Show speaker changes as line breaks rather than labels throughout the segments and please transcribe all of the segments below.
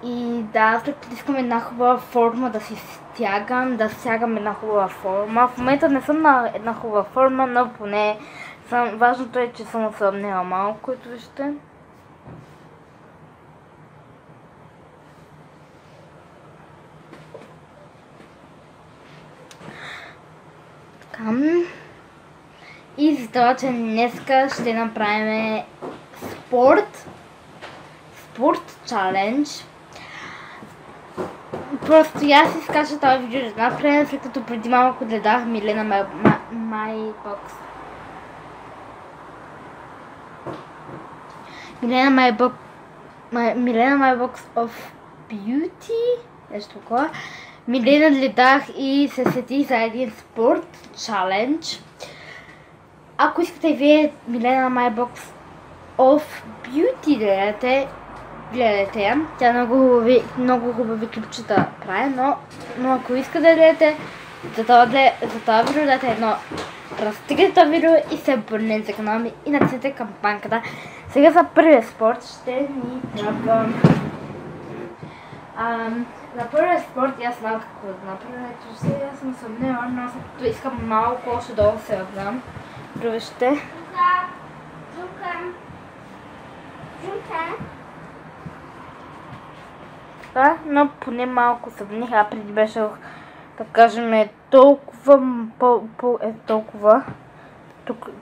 И да, след като искам една хубава форма да си стягам една хубава форма. В момента не съм на една хубава форма, но поне важното е, че съм ослабнела малко, което вижте. Така. И за това, че днеска ще направим спорт чалендж. Просто аз изкача това видео да направя, след като преди малко гледах Милена My Box of Beauty, нещо такова. Милена гледах и се сети за един спорт чалендж. Ако искате и вие Милена My Box of Beauty гледате я. Тя много хубави клипчета прави, но ако искате да гледате за това видео, дайте едно разтигате това видео и се абонирайте за канала ми и натиснете кампанката. Сега за първия спорт ще ни трябва... За първия спорт аз знам какво да направя. Ето сега съм съмнена, но аз искам малко още долу се въвдам. Пробвайте. Да, но поне малко съвних, а преди беше, да кажем, толкова,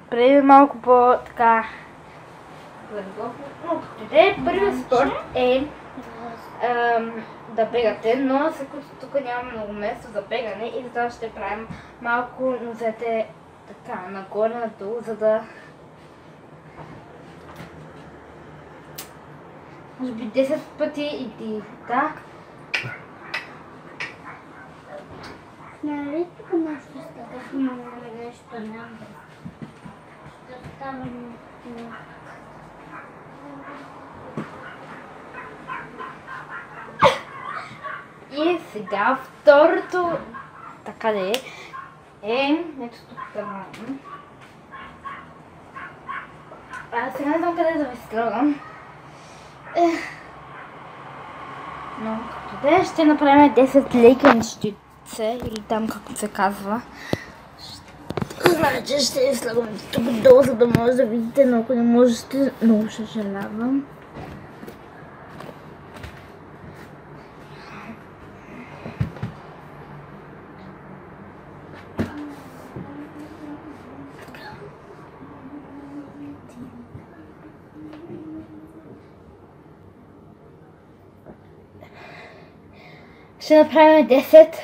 преди малко по-така, но първият спорт е да бегате, но тук няма много место за бегане и затова ще правим малко нозете така, нагоре, надолу, за да може би 10 пъти и да.
Нали тук нещо става, но нещо няма. Ще става нещо.
И сега второто, така да е, ето тук това. Сега не знам къде да ви строгам. Но като да ще направим 10 лекенщице, или там както се казва. Значи ще я слагам тук долу, за да може да видите, но ако не можете, много ще съжалявам. Ще направим 10.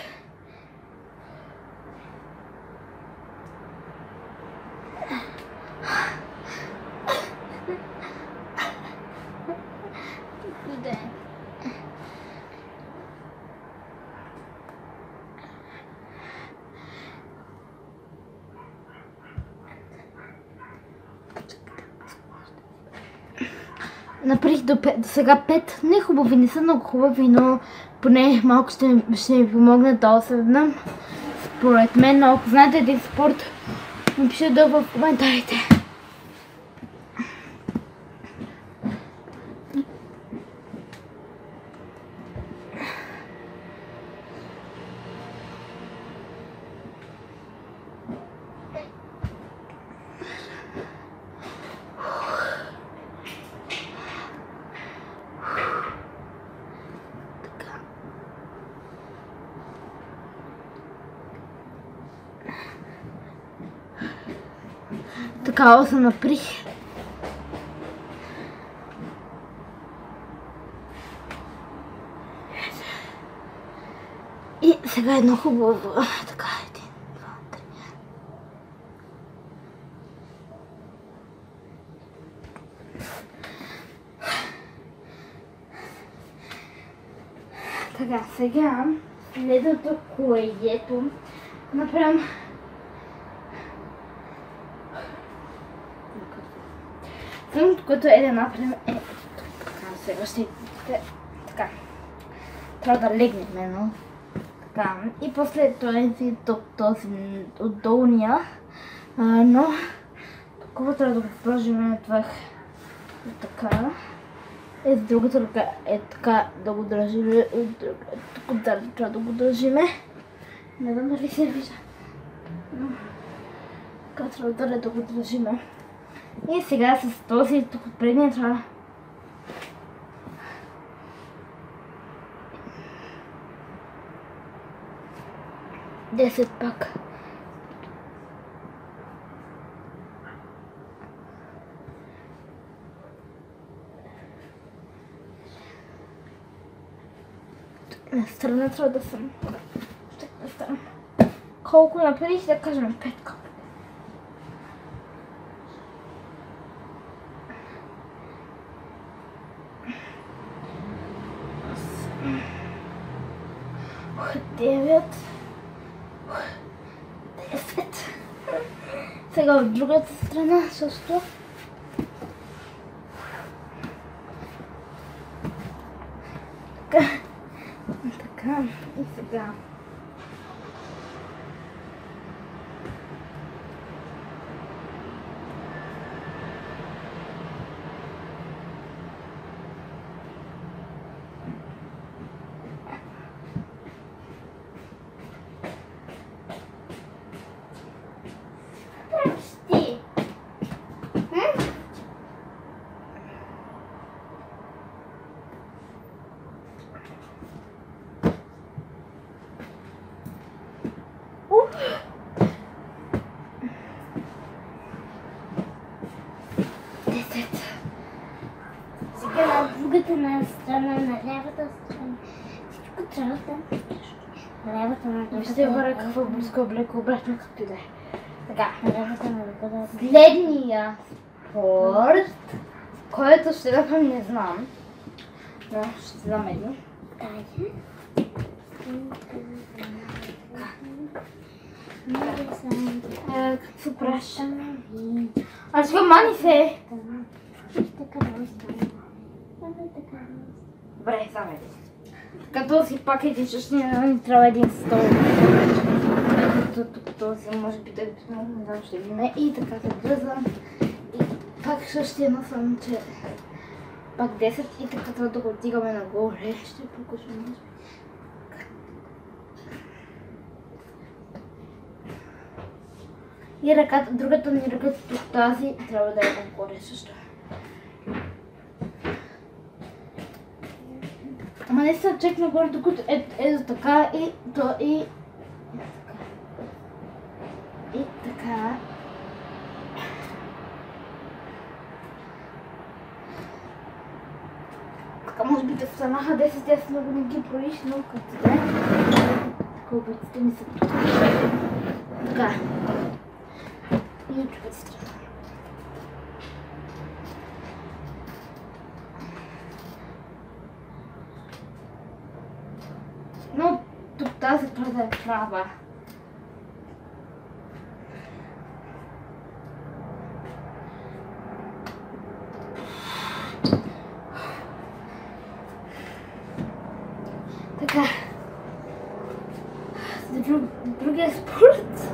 Направих до сега 5. Не хубави, не са много хубави, но поне малко ще ми помогнат да осъдна. Според мен, но ако знаете един спорт, ми пишете долу в коментарите. Така, се наприх. И сега едно хубаво. Така, 1, 2, 3. Така, сега следното, което направим. Следното, което е да направим е така, сега ще така. Трябва да легнем, но така. И после този от долния, но такова трябва да го сложим това така. С другата ръка е така да го държиме, тук трябва да го държиме. Не знам дали се вижда. Но така трябва да го държиме. И сега с този тук от предния трябва 10 пак. На страна трябва да съм. Колко направих, да кажем 5 капа. Девет. 10. Сега от другата страна също. Така. И сега. Сега на другата на страна, на лявата страна. Всичко трябва да на лявата на ръката. Вижте хора какво близко облекло, обратно както и да е. Така, на лявата на ръката. Следния спорт, който ще направим, не знам. Но ще дам един. Какво пращаме? Аз го мани се! Добре, само един. Като си пак един същия, ни трябва един стол. Тук този може би да е не знам, ще видим. И така се връзвам. И пак същия насам, че пак 10 и така трябва да го отдигаме нагоре. Ще покажем може би. И ръката, другата ни ръка тук тази трябва да е нагоре също. Ама не се чек нагоре, докато ето така и то и така. Така може би да станаха 10, аз много не ги броиш, но като да е. Така обръците ми са тук. Така. И другата страна. Но тук тази трябва да е права. Така. Другия спорт.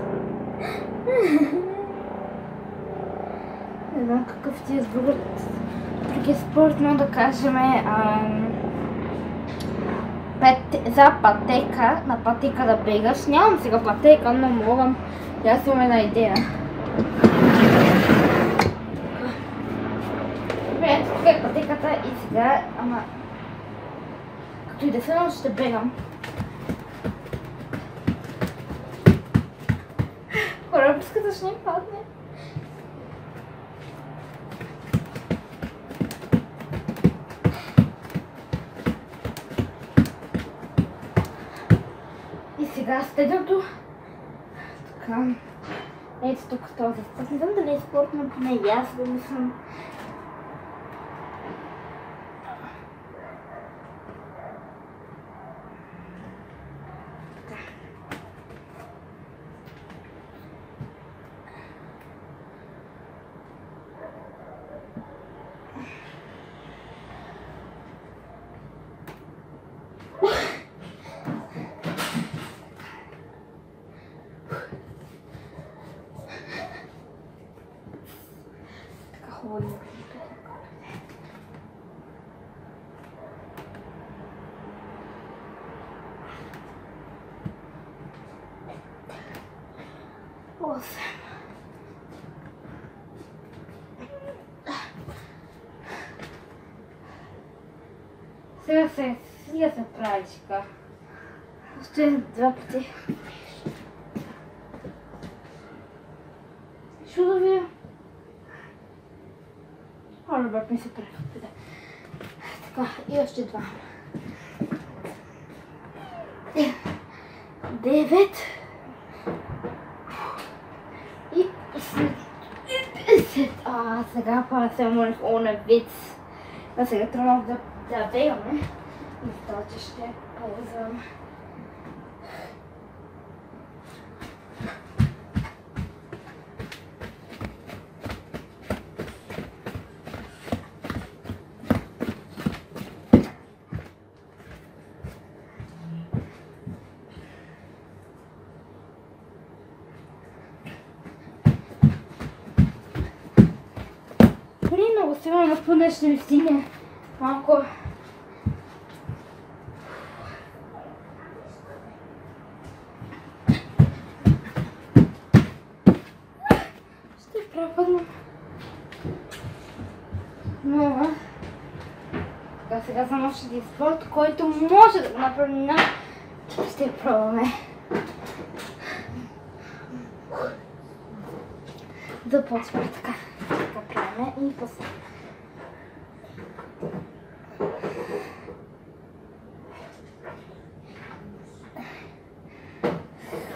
Не знам какъв ти е другия спорт, но да кажем за пътека, на пътека да бегаш. Нямам сега пътека, но мога. Аз имам една идея. Добре, тук е пътеката и сега, ама като и да се ще бегам. Корабската ще не падне. И сега стегнато. Така. Ето тук този спорт. Не знам дали е спорт, но поне и аз го мислям. Хубаво 8. Сега се прави така. Още 2 пъти. Чудовия. Добре, ми се прави. Така, и още 2. 9. И 10. Сега па се молих оне виц. А сега трябва да веяме. И това, че ще ползвам. Много сигурно поне ще ми стигне малко. Ще пропадна. Но така, сега съм още един спорт, който може да го направим на... Ще пробваме. Започваме така. Така правим и после.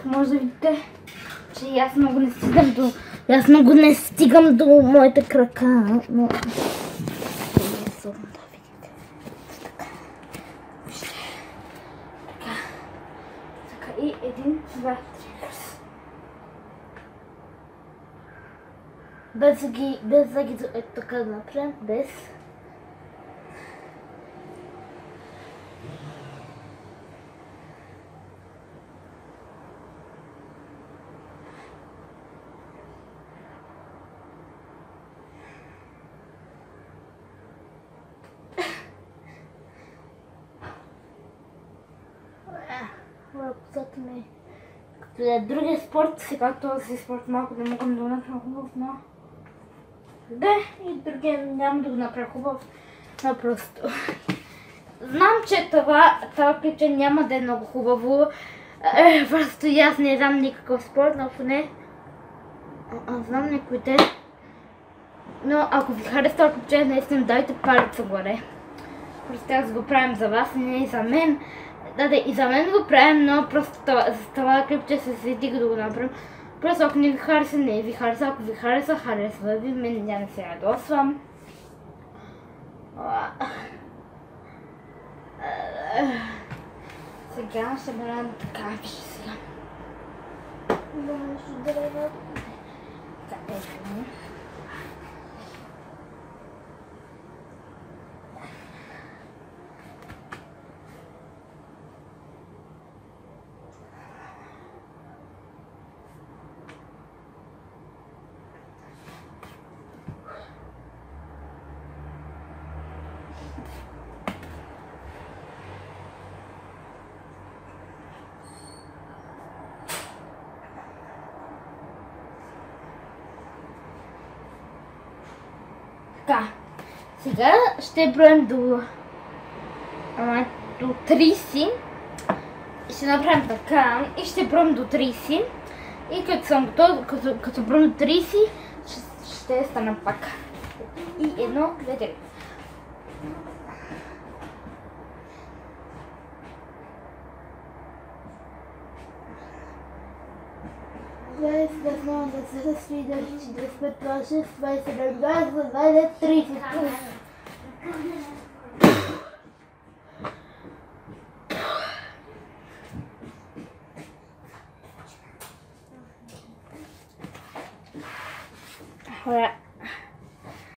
Може да видите, че аз много не стигам до моята крака, но да видите. Така и 1, 2, 3. Без да ги ето така да направим, без. Ръката ми като е другия спорт, сега този спорт малко не мога да го направя хубав, но да, и другия няма да го направя хубав, но просто знам, че това клипче няма да е много хубаво, просто и аз не знам никакъв спорт, но поне знам някоите. Но ако ви хареса това клипче, наистина дайте палеца горе. Просто аз го правим за вас, не и за мен. Да, и за мен го правим, но просто за това клипче се седих да го направим. Просто ако не ви хареса, не ви хареса, ако ви хареса, харесва ви, мен няма да се ядосвам. Сега ще бъдем така, вижте сега. Много ще древа. Така, ето. Така, сега ще броим до 30 и ще направим така и ще броим до 30 и като съм готов, като броим до 30 ще стана пак. И 1, 2, 3. Voilà.